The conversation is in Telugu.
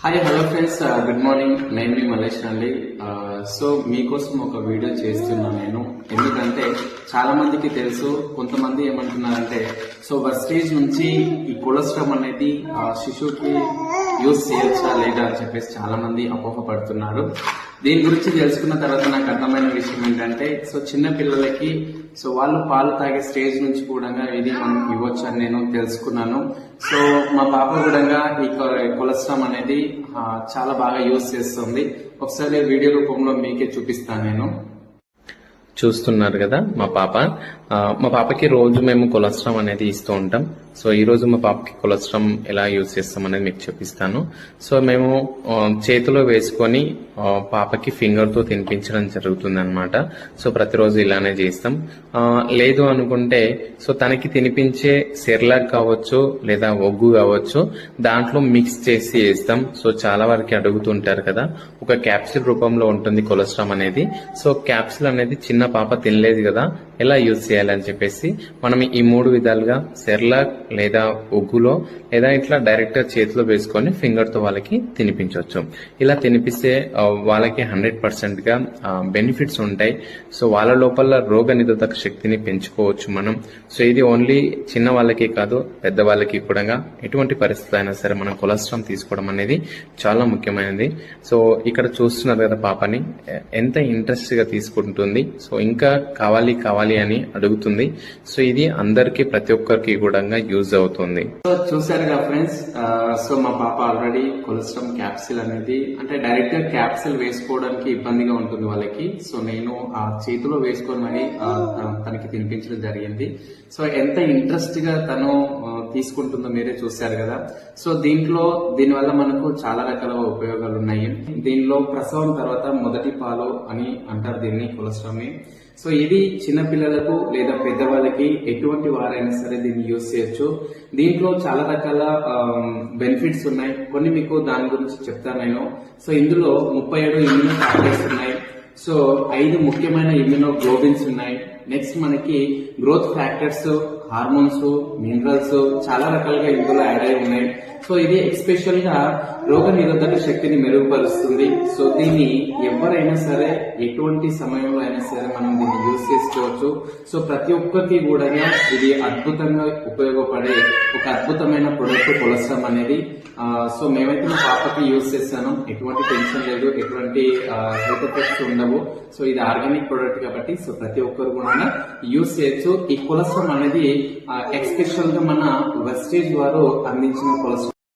Hi hello friends, good morning. నేను మీ మలేష్ అండి. సో మీకోసం ఒక వీడియో చేస్తున్నా నేను. ఎందుకంటే చాలా మందికి తెలుసు, కొంతమంది ఏమంటున్నారంటే సో వెస్టేజ్ నుంచి ఈ కొలెస్ట్రాల్ అనేది శిశువుకి యూజ్ చేయొచ్చా లేదా అని చెప్పేసి చాలా మంది అపోహపడుతున్నారు. దీని గురించి తెలుసుకున్న తర్వాత నాకు అర్థమైన విషయం ఏంటంటే సో చిన్న పిల్లలకి సో వాళ్ళు పాలు తాగే స్టేజ్ నుంచి కూడా ఇది మనం ఇవ్వచ్చు అని నేను తెలుసుకున్నాను. సో మా పాప కూడా ఈ కొలెస్ట్రాల్ అనేది చాలా బాగా యూజ్ చేస్తుంది. ఒకసారి వీడియో రూపంలో మీకే చూపిస్తాను నేను. చూస్తున్నారు కదా మా పాపకి రోజు మేము కొలెస్ట్రాల్ అనేది ఇస్తూ ఉంటాం. సో ఈ రోజు మా పాపకి కొలెస్ట్రాల్ ఎలా యూజ్ చేస్తాం అనేది మీకు చూపిస్తాను. సో మేము చేతిలో వేసుకొని పాపకి ఫింగర్ తో తినిపించడం జరుగుతుంది అనమాట. సో ప్రతిరోజు ఇలానే చేస్తాం. లేదు అనుకుంటే సో తనకి తినిపించే సెర్లాక్ కావచ్చు లేదా ఒగ్గు కావచ్చు, దాంట్లో మిక్స్ చేసి వేస్తాం. సో చాలా వరకు అడుగుతుంటారు కదా, ఒక క్యాప్సిల్ రూపంలో ఉంటుంది కొలెస్ట్రాల్ అనేది. సో క్యాప్సిల్ అనేది చిన్న పాప తినలేదు కదా, ఎలా యూజ్ చేయాలని చెప్పేసి మనం ఈ 3 విధాలుగా సెర్లాక్ లేదా ఒగ్గులో లేదా ఇట్లా డైరెక్ట్ గా చేతిలో వేసుకొని ఫింగర్ తో వాళ్ళకి తినిపించవచ్చు. ఇలా తినిపిస్తే వాళ్ళకి 100% గా బెనిఫిట్స్ ఉంటాయి. సో వాళ్ళ లోపల రోగ నిరోధక శక్తిని పెంచుకోవచ్చు మనం. సో ఇది ఓన్లీ చిన్న వాళ్ళకి కాదు, పెద్ద వాళ్ళకి కూడా ఎటువంటి పరిస్థితి అయినా సరే మనం కొలెస్ట్రాల్ తీసుకోవడం అనేది చాలా ముఖ్యమైనది. సో ఇక్కడ చూస్తున్నారు కదా పాపని ఎంత ఇంట్రెస్ట్ గా తీసుకుంటుంది. సో ఇంకా కావాలి అని అడుగుతుంది. సో ఇది అందరికి ప్రతి ఒక్కరికి కూడా యూజ్ అవుతుంది. సో చూసారు కదా ఫ్రెండ్స్, సో మా పాప ఆల్రెడీ కొలెస్ట్రాల్ క్యాప్సిల్ అనేది అంటే డైరెక్ట్ గా క్యాప్సిల్ వేసుకోవడానికి ఇబ్బందిగా ఉంటుంది వాళ్ళకి. సో నేను ఆ చేతిలో వేసుకొని మరి తనకి తినిపించడం జరిగింది. సో ఎంత ఇంట్రెస్ట్ గా తను తీసుకుంటుందో మీరే చూశారు కదా. సో దీనివల్ల మనకు చాలా రకాల ఉపయోగాలు ఉన్నాయి. దీనిలో ప్రసవం తర్వాత మొదటి పాలు అని అంటారు దీన్ని, కొలెస్ట్రాల్ ని. సో ఇది చిన్న పిల్లలకు లేదా పెద్దవాళ్ళకి ఎటువంటి వారైనా సరే దీన్ని యూజ్ చేయొచ్చు. దీంట్లో చాలా రకాల బెనిఫిట్స్ ఉన్నాయి. కొన్ని మీకు దాని గురించి చెప్తాను నేను. సో ఇందులో 37 ఇమ్యూనో ఫ్యాక్టర్స్ ఉన్నాయి. సో 5 ముఖ్యమైన ఇమ్యూనోగ్లోబిన్స్ ఉన్నాయి. నెక్స్ట్ మనకి గ్రోత్ ఫ్యాక్టర్స్, హార్మోన్స్, మినరల్స్ చాలా రకాలుగా ఇందులో యాడ్ అయి ఉన్నాయి. సో ఇది ఎక్స్పెషల్ గా రోగ నిరోధక శక్తిని మెరుగుపరుస్తుంది. సో దీన్ని ఎవరైనా సరే ఎటువంటి సమయంలో అయినా సరే మనం దీన్ని యూజ్ చేసుకోవచ్చు. సో ప్రతి ఒక్కరికి కూడా ఇది అద్భుతంగా ఉపయోగపడే ఒక అద్భుతమైన ప్రొడక్ట్ కొలెస్ట్రాల్ అనేది. సో మేమైతే మా పాపకి యూజ్ చేస్తాను, ఎటువంటి టెన్షన్ లేదు, ఎటువంటి హెల్త్ ఎఫెక్ట్స్ ఉండవు. సో ఇది ఆర్గానిక్ ప్రొడక్ట్ కాబట్టి సో ప్రతి ఒక్కరు కూడా యూజ్ చేయొచ్చు. ఈ కొలెస్ట్రాల్ అనేది ఎక్స్పెషల్ గా మన వెస్టేజ్ వారు అందించిన కొలెస్ట్రాల్.